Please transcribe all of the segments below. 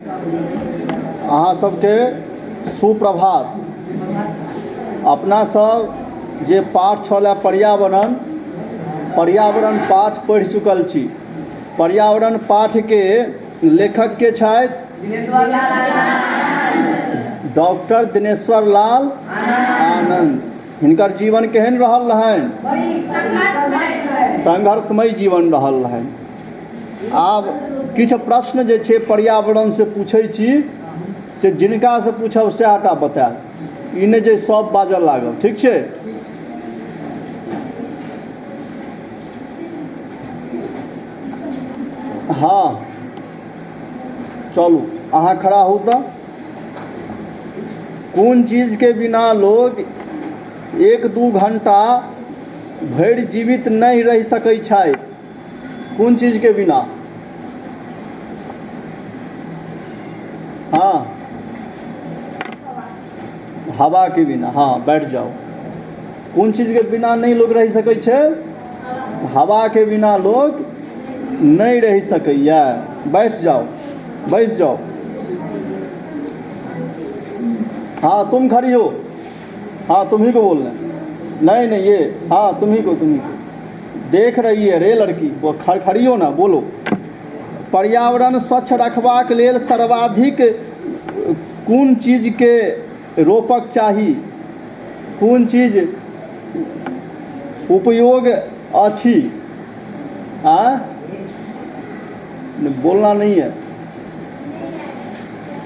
अहाँ सबके सुप्रभात। अपना सब जे पाठ छल पर्यावरण पाठ पढ़ि चुकल छी। पर्यावरण पाठ के लेखक के छथि डॉक्टर दिनेश्वर लाल आनंद। हिनकर जीवन केहन रहल रहनि? संघर्षमय जीवन रहल रहनि। आब किछु प्रश्न जे छै पर्यावरण से पूछै छी, से जिनका से पूछब सएहटा बतायब, ई नहि जे सब बाजऽ लागब। ठीक छै? हाँ, चलू अहाँ खड़ा हो। तऽ कोन चीज के बिना लोग 1-2 घंटा भरि जीवित नहीं रह सकै छथि? कोन चीज के बिना? हाँ, हवा के बिना। हाँ, बैठ जाओ। कोन चीज के बिना नहीं लोग रह सकै छै? हवा के बिना लोग नहीं रह सकैया। बैठ जाओ, बैठ जाओ। हाँ, तुम खड़ी हो। हाँ, तुम ही को बोलना है। नहीं नहीं, ये हाँ तुम ही को देख रही है रे लड़की, वो खड़ी हो ना, बोलो। पर्यावरण स्वच्छ रखबाक लेल सर्वाधिक कोन चीज के रोपक चाही? कोन चीज उपयोग अछि? बोलना नहीं है।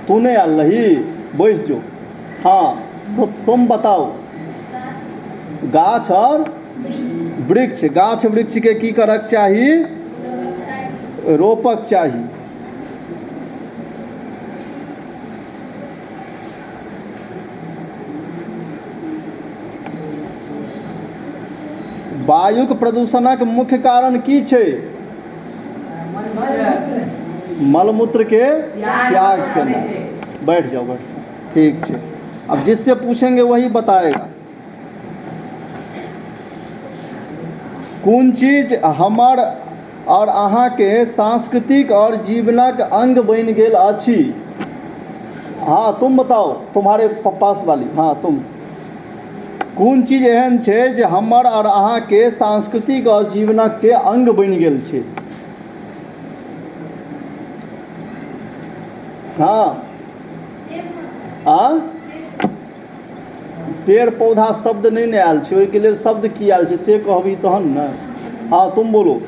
तू नहीं आ रही, बैठ जो। हाँ, तो तुम बताओ। गाछ और वृक्ष। गाछ वृक्ष के की करक चाही? रोपक चाही। वायुक प्रदूषणक मुख्य कारण की छै? मलमूत्र के त्याग करना। बैठ जाओ, बैठ जाओ। ठीक है, अब जिससे पूछेंगे वही बताएगा। कोन चीज हमर और अहाँ के सांस्कृतिक और जीवनक अंग बन गेल अछि? हाँ, तुम बताओ, तुम्हारे पास वाली। हाँ, तुम। कोन चीज एहन छै जे हमर और अहाँ के सांस्कृतिक और जीवनक के अंग बन गेल छै? हाँ, पेड़ पौधा शब्द नहीं आयल छै, ओहिके लेल शब्द की आयल छै से कहबी तहन ने। हाँ, तुम बोलो।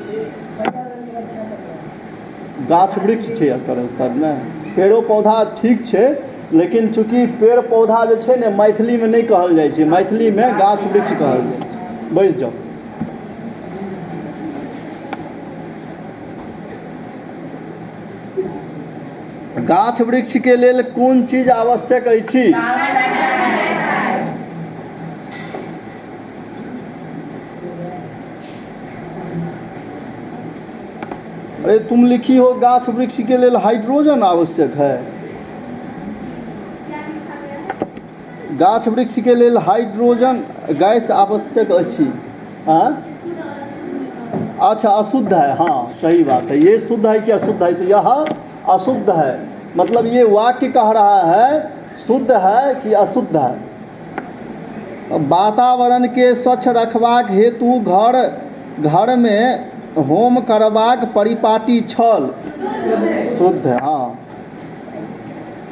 गाछ वृक्ष छै एकर उत्तर ने। पेड़ो पौधा ठीक छै, लेकिन चूँकि पेड़ पौधा जे छै ने मैथिली में नहीं कहल जाइ छै, मैथिली में गाछ वृक्ष कहल जाइ छै। बैस जाओ। गाछ वृक्ष के लेल कोन चीज आवश्यक अछि? अरे तुम लिखी हो गाछ वृक्ष के लेल हाइड्रोजन आवश्यक है। गाछ वृक्ष के लेल हाइड्रोजन गैस आवश्यक अछि। हाँ, अच्छा, अशुद्ध है। हाँ, सही बात है। ये शुद्ध है कि अशुद्ध है? तो यह अशुद्ध है। मतलब ये वाक्य कह रहा है शुद्ध है कि अशुद्ध है। वातावरण के स्वच्छ रखबाक हेतु घर में होम करबाक परिपाटी छल। शुद्ध है। हाँ।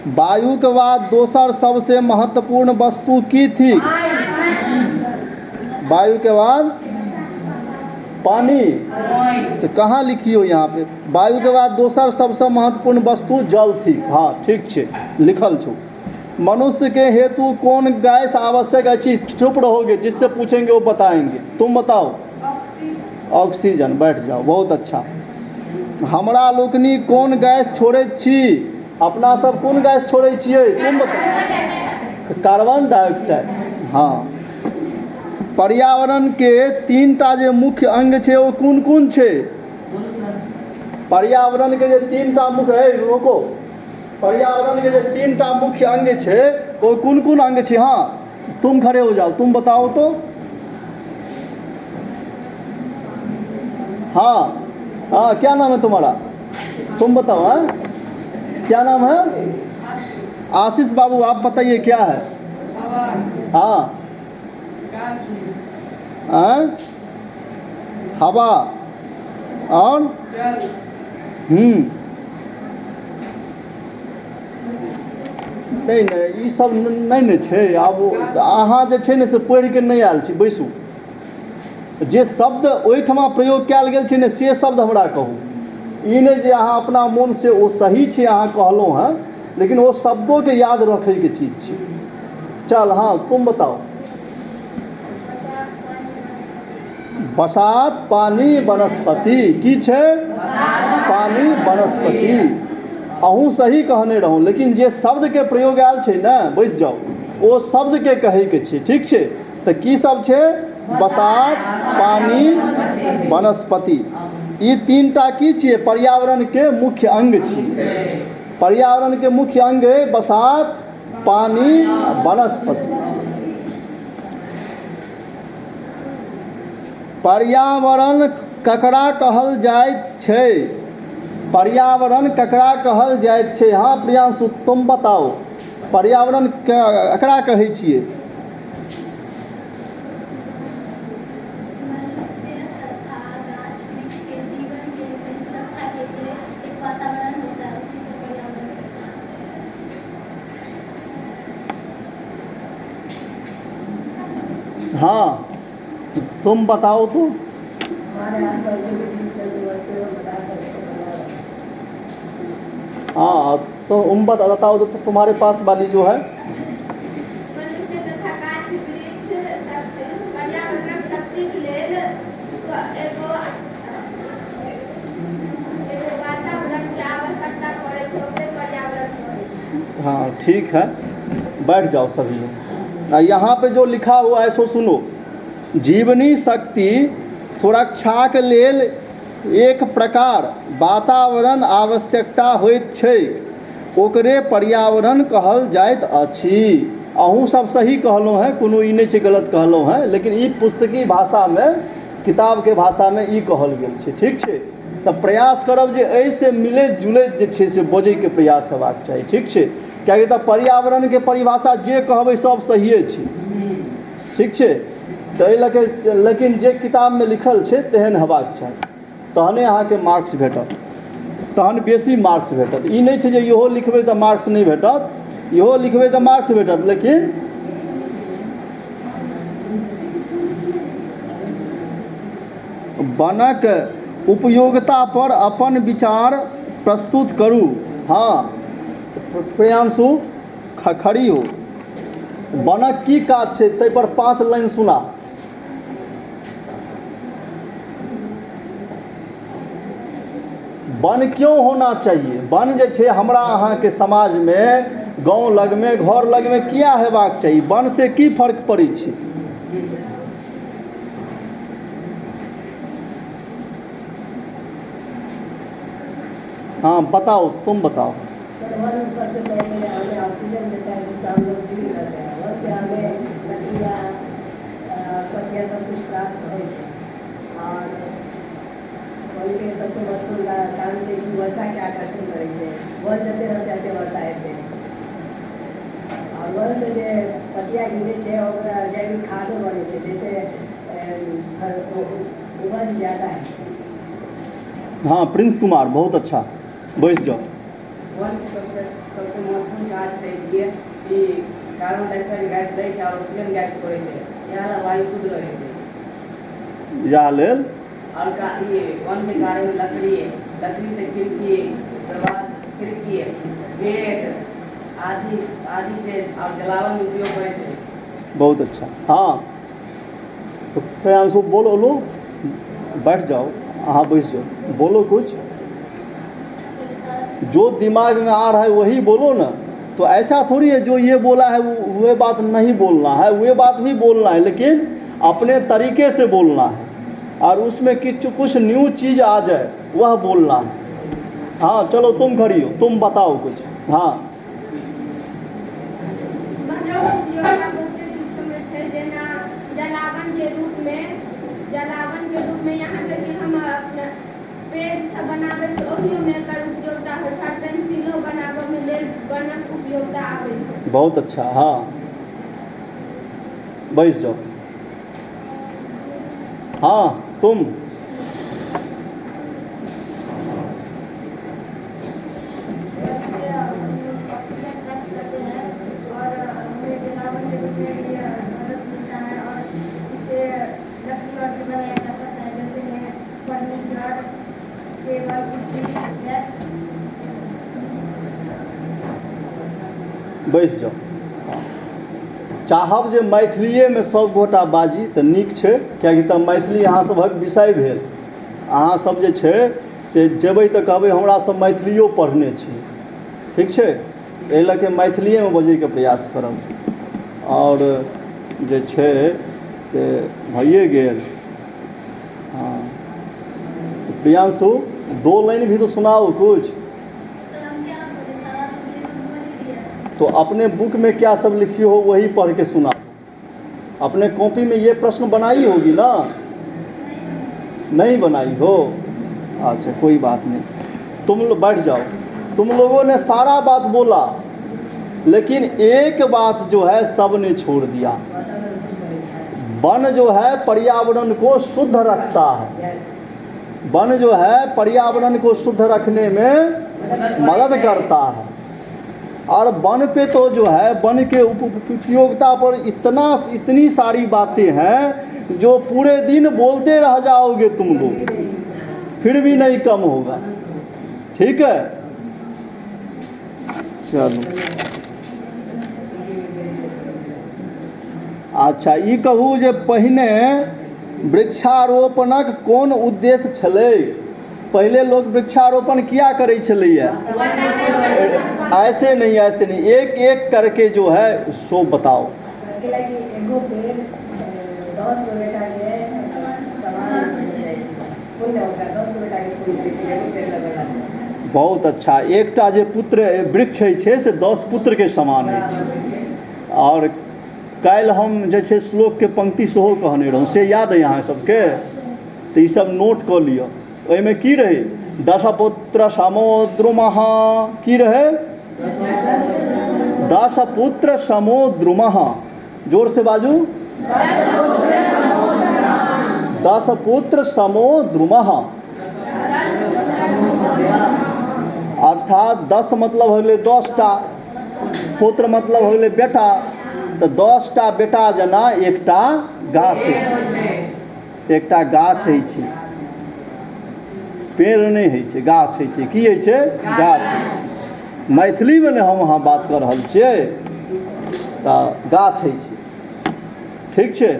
वायु के बाद दोसर सबसे महत्वपूर्ण वस्तु की थी? वायु के बाद पानी। तो कहाँ लिखी हो यहाँ पे? वायु के बाद दोसर सबसे महत्वपूर्ण वस्तु जल थी। हाँ, ठीक छे, लिखल छो। मनुष्य के हेतु कौन गैस आवश्यक है? चुप रहोगे, जिससे पूछेंगे वो बताएंगे। तुम बताओ। ऑक्सीजन। बैठ जाओ, बहुत अच्छा। हमरा लोकनी कौन गैस छोड़े छी? अपना सब कौन गैस छोड़े छिए? तुम बताओ। Carbon dioxide. हाँ। पर्यावरण के 3टा जे मुख्य अंग छे वो कौन कौन छे? पर्यावरण के जे 3टा मुख्य है, रोको। पर्यावरण के जे 3टा मुख्य अंग छे वो कौन कौन अंग छे? हाँ, तुम खड़े हो जाओ, तुम बताओ तो। हाँ हाँ, क्या नाम है तुम्हारा? तुम बताओ। हाँ, क्या नाम है? आशीष बाबू, आप बताइए क्या है? हाँ, हवा और नहीं, ई सब नहीं ने छै। आब अहाँ जे छै ने से पढ़ि के नहीं आयल छी, बैसू। जे शब्द ओहिठमा प्रयोग कयल गेल छै ने से शब्द हमरा कहू। ई नहीं जे अहाँ अपना मोन से ओ सही छै अहाँ कहलहुँ हैं, लेकिन वो शब्दों के याद रखे के चीज छै। चल हाँ, तुम बताओ। बसात पानी वनस्पति की छै? पानी वनस्पति। अहूँ सही कहने रहूँ, लेकिन जे शब्द के प्रयोग आयल छै ने, बैस जाओ, ओ शब्द के कहे के छै, ठीक छै? तो की सब छै? बसात पानी वनस्पति। ई तीनटा की छियै? पर्यावरण के मुख्य अंग छियै। पर्यावरण के मुख्य अंग है बसात पानी वनस्पति। पर्यावरण ककरा कहल जाइत छै? पर्यावरण ककरा कहल जाइत छै? हाँ प्रियांशु, तुम बताओ, पर्यावरण ककरा कहै छियै? हाँ, तुम बताओ तो। हाँ, तो तुम बताओ तो तुम्हारे पास वाली जो है। हाँ ठीक है, बैठ जाओ सभी लोग। यहाँ पे जो लिखा हुआ है सो सुनो। जीवनी शक्ति सुरक्षाक लेल एक प्रकार वातावरण आवश्यकता होइत छै, ओकरे पर्यावरण कहल जाइत अछि। अहूँ सब सही कहलहुँ हैं, कोनो ई नहीं छै गलत कहलहुँ हैं, लेकिन ई पुस्तकी भाषा में, किताब के भाषा में ई कहल गेल छै, ठीक छै? तो प्रयास करब जे ऐसे मिलैत जुलैत जे छै से बजै के प्रयास हेबाक चाही, ठीक छै? कियाकि तऽ पर्यावरण के परिभाषा जे कहबै सब सहिए छै, ठीक छै? तो एहि लऽ के, लेकिन जे किताब में लिखल छै तेहन हेबाक चाही, तहने अहाँके मार्क्स भेटत, तहन बेसी मार्क्स भेटत। ई नहीं छै जे इहो लिखबै तऽ मार्क्स नहीं भेटत, इहो लिखबै तऽ मार्क्स भेटत, लेकिन वनक उपयोगिता पर अपन विचार प्रस्तुत करू। हाँ प्रियांशु, खड़ी हो। वनक की काज छै ताहि पर 5 लाइन सुना। वन क्यों होना चाहिए? वन जे छै हमरा अहाँ के समाज में, गाँव लग में, घर लग में किया हेबाक चाही? वन से की फर्क पड़ै छै? हाँ बताओ, तुम बताओ। वन सबसे पहले हमें ऑक्सीजन देता है, जिससे हम लोग जीवित रहते हैं। वन से हमें लकड़ियाँ, पत्तियाँ सब कुछ प्राप्त हो। और वन के सबसे महत्वपूर्ण काम है कि वर्षा के आकर्षण करे छै। वन जते रहते वर्षा हेतै। और वन से जे पत्तियाँ गिरे छै ओकरा जैविक खादो बने छै, जैसे उपज ज़्यादा है। हाँ प्रिंस कुमार, बहुत अच्छा, बैस जाओ। वन के सबसे महत्वपूर्ण काज है कि कार्बन डाइऑक्साइड गैस दै छै और ऑक्सीजन गैस छोड़ै छै, यहाँ वायु शुद्ध रहै छै। इएह लेल और वन के कारण लकड़ी से खिड़की, दरवाजा, गेट आदि के और जलावन में उपयोग करे छै। बहुत अच्छा। हाँ तो प्रियांशु बोलो, लो बैठ जाओ, हाँ बैठ जाओ, बोलो कुछ जो दिमाग में आ रहा है वही बोलो ना। तो ऐसा थोड़ी है जो ये बोला है वो बात नहीं बोलना है, वो बात भी बोलना है, लेकिन अपने तरीके से बोलना है, और उसमें कुछ न्यू चीज़ आ जाए वह बोलना है। हाँ चलो तुम खड़ी हो, तुम बताओ कुछ। हाँ जलावन के रूप में यहाँ तक कि हम पेज सब बनाबै छै ओहियो में एकर उपयोगिता होइ छै, और पेंसिलो बनाबै में लेल गणक उपयोगिता आबै छै। बहुत अच्छा। हाँ, बैठ जाओ। हाँ, तुम ऑक्सीजन प्राप्त करते हैं और हमें जलावन के रूप में भी मदद मिलता है, और इससे लकड़ी और भी बनाया जा सकता है, जैसे में फर्नीचर, टेबल, कुर्सी, डेस्क। बैस जाओ। चाहब जे मैथिलीए में सब गोटा बाजी तऽ नीक छै, किएकि तऽ मैथिली अहाँ सभक विषय भेल। अहाँ सब जे छै से जेबै तऽ कहबै हमरा सब मैथिलियो पढ़ने छी, ठीक छै। एहि लऽ के मैथिलीए में बजैके प्रयास करब। और जे छै से भइए गेल। हाँ, प्रियांशु 2 लाइन भी तो सुनाओ कुछ। तो अपने बुक में क्या सब लिखी हो वही पढ़ के सुना। अपने कॉपी में ये प्रश्न बनाई होगी ना? नहीं बनाई हो? अच्छा, कोई बात नहीं, तुम लोग बैठ जाओ। तुम लोगों ने सारा बात बोला, लेकिन एक बात जो है सब ने छोड़ दिया। वन जो है पर्यावरण को शुद्ध रखता है। वन जो है पर्यावरण को शुद्ध रखने में मदद करता है। और वन पे तो जो है वन के उपयोगिता पर इतनी सारी बातें हैं जो पूरे दिन बोलते रह जाओगे तुम लोग, फिर भी नहीं कम होगा। ठीक है, चलो। अच्छा, ई कहू जे पहिने वृक्षारोपणक कोन उद्देश्य छलै? पहले लोग वृक्षारोपण किया करे छलैया? ऐसे नहीं, ऐसे नहीं, एक एक करके जो है सो बताओ। एगो पेड़ 10 गो बेटा के समान पुण्य होता है, 10 गो बेटा के पुण्य होइ छै एगो पेड़ लगेला से। बहुत अच्छा। एकटा जे पुत्र वृक्ष होइ छै से 10 पुत्र के समान होइ छै। और काल्हि हम जे छै श्लोक के पंक्ति सेहो कहने रहौं, से याद है अहाँ सबके? तऽ ई सब नोट कऽ लिअ। ओहिमे की रहै? 10 पुत्र समुद्रुमः। की रहै? 10 पुत्र समुद्रुमः। जोर से बाजू। 10 पुत्र समुद्रुमः। अर्थात 10 मतलब हो गेलै 10टा, पुत्र मतलब हो गेलै बेटा, तऽ 10टा बेटा जेना एकटा गाछ छै। एकटा गाछ होइ छै, पेड़ नहीं होइ छै, गाछ होइ छै। की होइ छै? गाछ होइ छै। मैथिली में ने हम अहाँ बात कर रहल छियै, तऽ गाछ होइ छै। ठीक छै,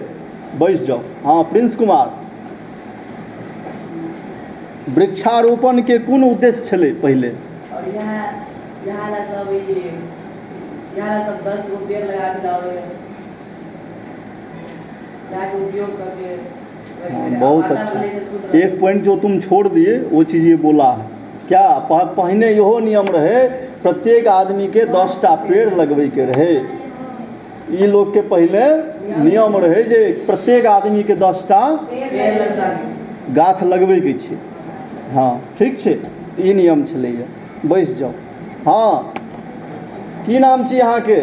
बैस जाओ। हाँ, प्रिंस कुमार, वृक्षारोपण के कोन उद्देश्य छलै पहले? और यहाँ ना सब 10 गो पेड़ लगा के और यहाँ के उपयोग करके। बहुत अच्छा। एक पॉइंट जो तुम छोड़ दिए वो चीज़ ये बोला है क्या? पहले यहो नियम रहे प्रत्येक आदमी के 10टा पेड़ लगवे के रहे। ई लोग के पहले नियम रहे जे प्रत्येक आदमी के 10टा गाछ लगवे के छै। हाँ, ठीक छै, तऽ ई नियम छलैया। बैस जाओ। हाँ, की नाम छी अहाँके?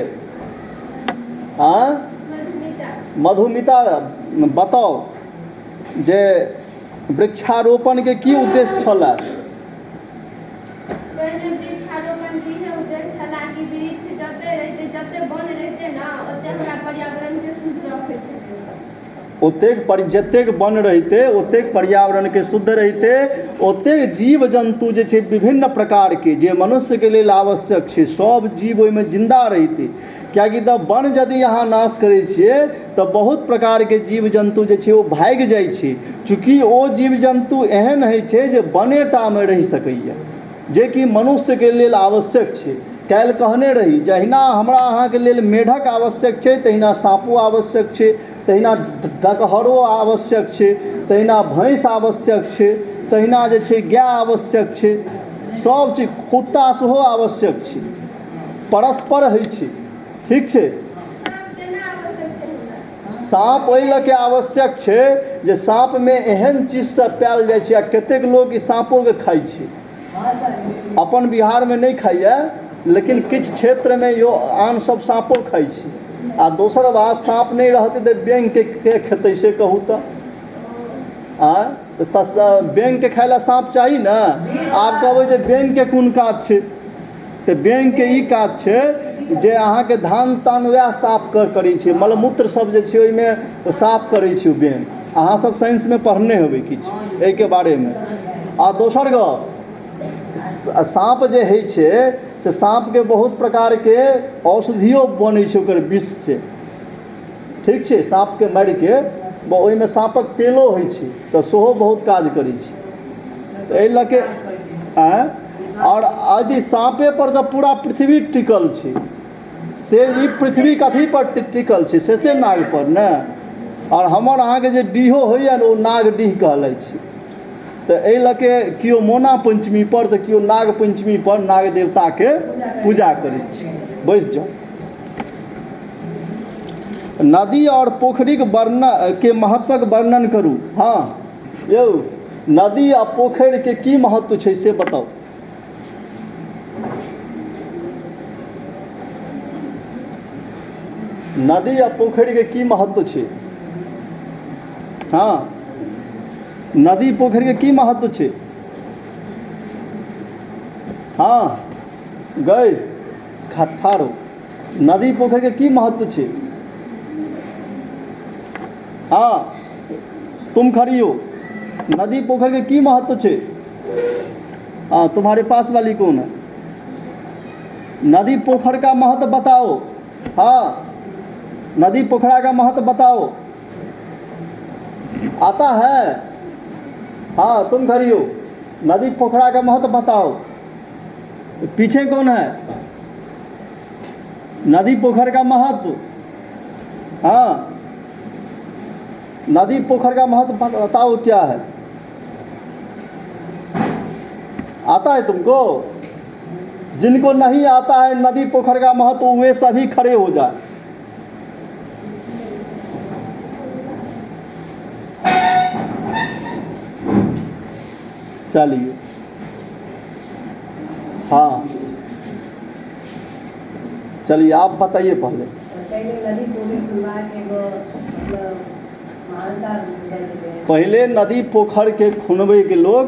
हाँ, मधुमिता। बताओ जे वृक्षारोपण के की उद्देश्य छला? पहिने वृक्षारोपण के इहे उद्देश्य छला कि वृक्ष जते रहते, जते वन रहते ना, ओते हमरा पर्यावरण के शुद्ध रखे छै। जतेक वन रहिते ओतेक पर्यावरण के शुद्ध रहिते, ओतेक जीव जंतु जे छै विभिन्न प्रकार के जे मनुष्य के लेल आवश्यक छै, सब जीव ओहिमे जिंदा रहिते। किएकि तऽ वन यदि अहाँ नाश करै छियै तऽ बहुत प्रकार के जीव जंतु जे छै ओ भागि जाइ छै, चूँकि ओ जीव जंतु एहन होइ छै जे वनेटा में रहि सकैए, जे कि मनुष्य के लेल आवश्यक छै। काल्हि कहने रही जहिना हमरा अहाँके लेल मेढक आवश्यक छै, तहिना साँपो आवश्यक छै, तहिना डकहरो आवश्यक छै, तहिना भैंस आवश्यक छै, तहिना जे छै गाय आवश्यक छै, सब चीज, कुत्ता सेहो आवश्यक छै, परस्पर होइ छै। ठीक छै। साँप ओहि लऽ के आवश्यक छै जे साँपमे एहन चीजसँ पायल जाइ छै, आ कतेक लोक ई साँपोके खाइ छै। हाँ सर, अपन बिहारमे नहीं खाइए, लेकिन किछु क्षेत्रमे यो आन सब साँपो खाइ छै। आ दोसर बात, साँप नहीं रहतै तऽ बैंगके के खेतै से कहू तऽ। बैंगके खाइ लए साँप चाही ने। आब कहबै जे बैंगके कोन काज छै, तऽ बैंगके ई काज छै जे अहाँके धान तान वएह साफ करै छै, मलमूत्र सब जे छै ओहिमे साफ करै छै बैंग। अहाँ सब साइंसमे पढ़ने हेबै किछु एहिके बारेमे। आ दोसर गप, साँप जे होइ छै से साँपके बहुत प्रकारके औषधियो बनै छै ओकर विष से, ठीक छै। साँपके मारिके ओहिमे साँपक तेलो होइ छै, तऽ सेहो बहुत काज करै छै। तऽ एहि लऽ के और यदि साँपे पर तऽ पूरा पृथ्वी टिकल छै, से ई पृथ्वी कथी पर टिकल छै, से नाग पर ने। और हमर अहाँके जे डीहो होइए ने, ओ नाग डीह कहलाई छै। तऽ एहि लऽ के केओ मोना पंचमी पर तऽ केओ नाग पंचमी पर नाग देवताके पूजा करै छै। बैस जाउ। नदी और पोखरिक वर्णन के महत्वक वर्णन करू। हाँ यौ, नदी आ पोखरिके की महत्व छै से बताउ। नदी आ पोखरिके की महत्व छै? हाँ, नदी पोखरिके की महत्व छै? हाँ गए ठाढ़ो। नदी पोखरिके की महत्व छै? हाँ, तुम खड़ी हो। नदी पोखर के की महत्व छे? हाँ, तुम्हारे पास वाली कौन है? नदी पोखर का महत्व बताओ। हाँ, नदी पोखरा का महत्व बताओ। आता है? हाँ, तुम खड़ी हो। नदी पोखरा का महत्व बताओ। पीछे कौन है? नदी पोखर का महत्व। हाँ, नदी पोखर का महत्व बताओ क्या है? आता है तुमको? जिनको नहीं आता है नदी पोखर का महत्व, वे सभी खड़े हो जाए। चलिए। हाँ चलिए, आप बताइए पहले। नदी पोखर खुलवा के मतलब महानता बुझाइ छलै। पहले नदी पोखर के खुनबै के लोग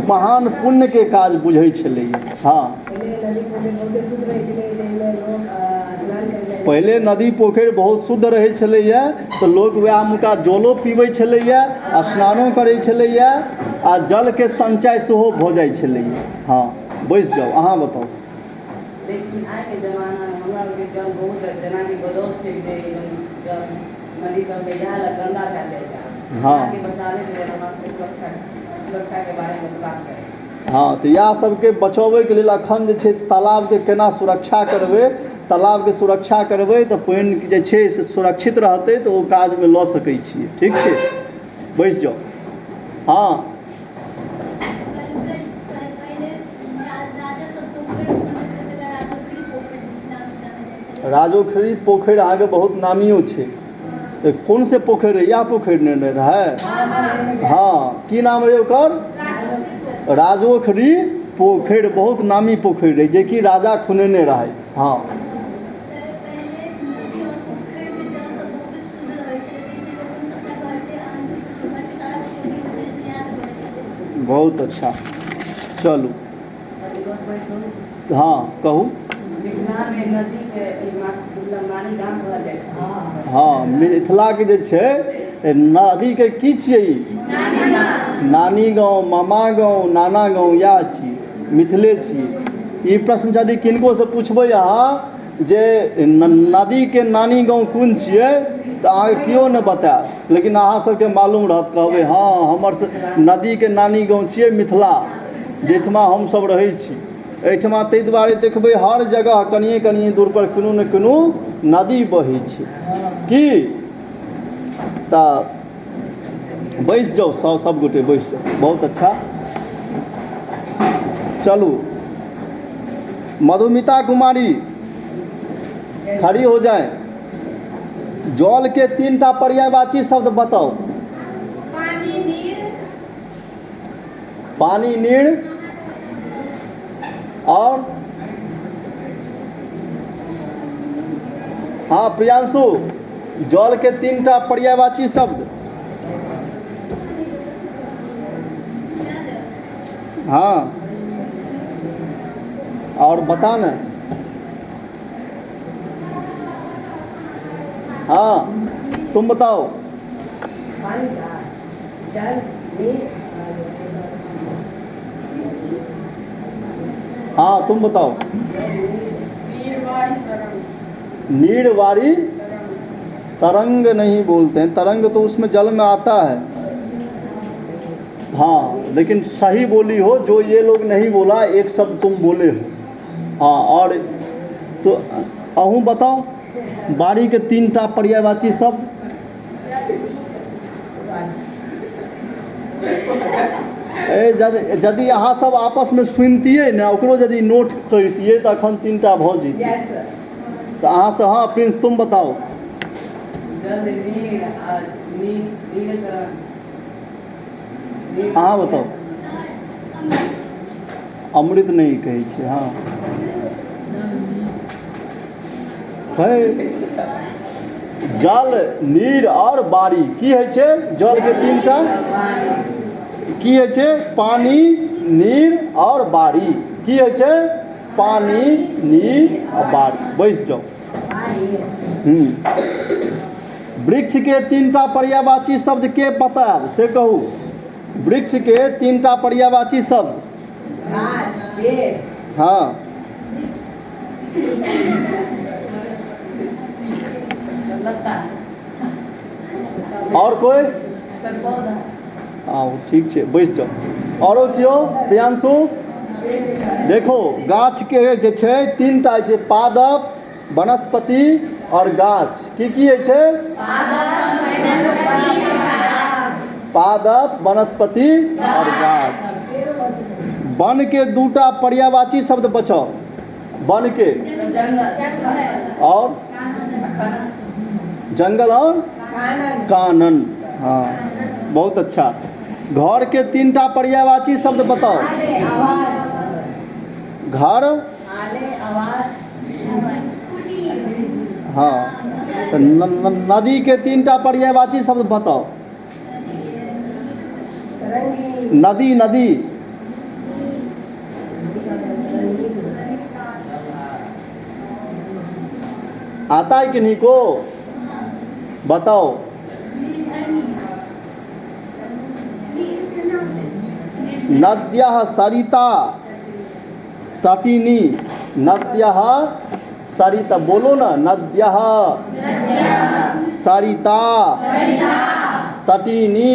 महान पुण्य के काज बुझै छलैया। हाँ, पहले नदी पोखर बहुत शुद्ध रहै छलै, जाहिमे लोग स्नान करै। पहले नदी पोखरि बहुत शुद्ध रहै छलैया, तऽ लोग वएह मुका जलो पीबै छलैया, स्नानो करै छलैया, आ जल के संचय सेहो भऽ जाइ छलैया। हाँ, बैस जाओ, अहाँ बताओ। लेकिन आइ के जमाना में हमरा लोग के जल बहुत जेना कि गोदौस फेंक दे, जल नदी सब में इएह लग गंदा भए जाइ छै। हाँ, के बचावे के लेल हमरा सबके सुरक्षा के बारे में बात चाही। हाँ, तऽ इएह सबके बचबै के लेल अखन जे छै तालाब के केना सुरक्षा करबै, तालाब के सुरक्षा करबै तऽ पानि जे छै से सुरक्षित रहतै, तऽ ओ काज में लऽ सकै छियै। ठीक छै, बैस जाओ। हाँ, राजोखरी पोखरि अहाँके बहुत नामियो छै। कौन से पोखरि रहै? इएह पोखरि ने रहै? हाँ, की नाम रहै ओकर? राजोखरी पोखरि बहुत नामी पोखरि रहै, जेकि राजा खुनेने रहै। हाँ, बहुत अच्छा, चलू। हाँ कहू। मिथिला में नदी के नानी गाम कहल जाइ छै। हाँ, मिथिला के जे छै नदी के की छियै ई? नानी गाँव, मामा गाँव, नाना गाँव, इएह छी, मिथिले छी। ई प्रश्न यदि किनको से पूछबै अहाँ जे नदी के नानी गाँव कोन छियै, तऽ अहाँके केओ नहि बतायत, लेकिन अहाँ सबके मालूम रहत, कहबै हाँ हमर नदी के नानी गाँव छियै मिथिला, जाहिठमा हमसब रहै छी। एहिठमा ताहि दुआरे देखबै हर जगह कनिए कनिए दूर पर कोनो ने कोनो नदी बहै छै। की तऽ बैस जाओ, सब गोटे बैस जाओ। बहुत अच्छा, चलू। मधुमिता कुमारी खड़ी हो जाए। जल के 3टा पर्यायवाची शब्द बताओ। पानी, नीर, पानी, नीर और हाँ प्रियांशु, जल के 3टा पर्यायवाची शब्द। हाँ और बता न। हाँ तुम बताओ। पानी का जल, नीर हाँ तुम बताओ। नीरवाणी तरंग। नीरवाणी तरंग नहीं बोलते हैं, तरंग तो उसमें जल में आता है। हाँ लेकिन सही बोली हो, जो ये लोग नहीं बोला, एक शब्द तुम बोले हो। हाँ और तो अहूँ बताओ बाड़ी के 3टा पर्यायवाची शब्द। यदि अहाँ सब आपस में सुनतियै ने, ओकरो यदि नोट करतियै तो अखन 3टा भऽ जैतियै। Yes sir. तो अहाँ से हाँ प्रिंस तुम बताओ। जल, नीर और नीर तरंग। अहाँ बताओ। अमृत नहीं कहै छै। हाँ है जल, नीर और बारी की होइ छै? जल के 3टा की होइ छै? पानी, नीर और बारी। की होइ छै? पानी, नीर और बारी। बैस जाओ। वृक्ष के 3टा पर्यायवाची शब्द के बतायब से कहू। वृक्ष के 3टा पर्यायवाची शब्द। गाछ, पेड़, हाँ लता। और कोई? सब पौधा। हाँ ठीक छै, बैस जाओ। औरो कियो? प्रियांशु देखो, गाछ के जे छै 3टा छै, पादप, वनस्पति और गाछ। की होइ छै? पादप, वनस्पति और गाछ। वन के 2टा पर्यायवाची शब्द बचाओ। वन के और जंगल और कानन। हाँ बहुत अच्छा। घर के 3टा पर्यायवाची शब्द बताओ। घर, हाँ तो नदी के 3टा पर्यायवाची शब्द बताओ। नदी, नदी आता है कि नहीं को? बताओ। नद्यः सरिता तटिनी। नद्यः सरिता, बोलो ना। नद्यः सरिता तटिनी।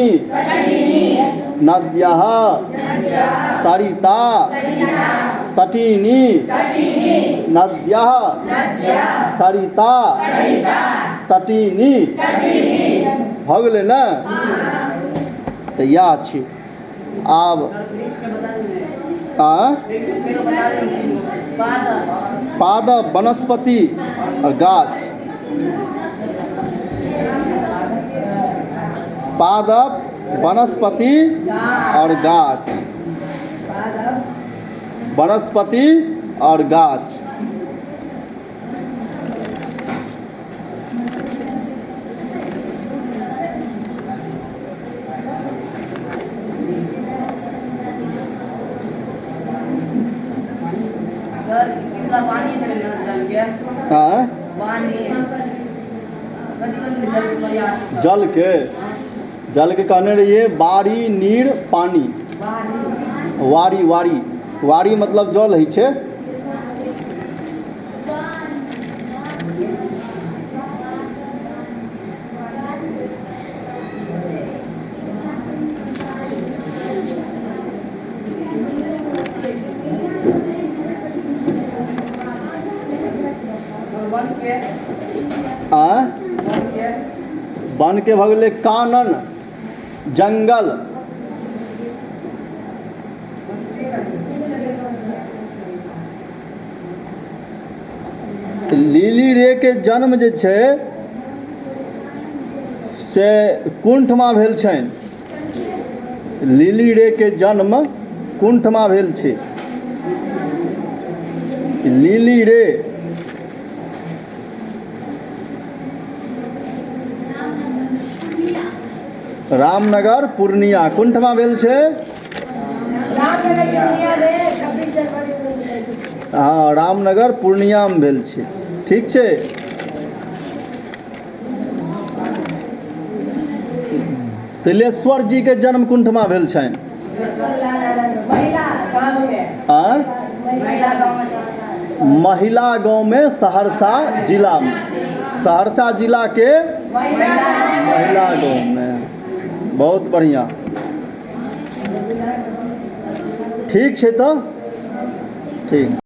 नद्यः सरिता तटिनी। नद्यः सरिता तटिनी। भऽ गेलै ने? तऽ इएह छै। आब पादप, वनस्पति और गाछ। पादप, वनस्पति और गाछ। वनस्पति और गाछ। सर किसका पानी चले जल के? हाँ पानी जल के, जल के कहने रहिए बारी, नीर, पानी। वारी, वारी, वारी मतलब जल है छै। वन के भऽ गेलै कानन, जंगल। लिली रे के जन्म जे छै से कुण्ठमा भेल छनि? लिली रे के जन्म कुण्ठमा भेल छै। लिली रे रामनगर पूर्णिया कुण्ठमा भेल छै? रामनगर पूर्णिया में 26 जनवरी 1933। हाँ, रामनगर पूर्णिया में भेल छै। ठीक छै। तिलेश्वर जी के जन्म कुण्ठमा भेल छनि? महिला गांव में। आँ? महिला गांव में महिला गांव में सहरसा जिला में। सहरसा जिला के महिला गांव में। बहुत बढ़िया। ठीक छै तो ठीक।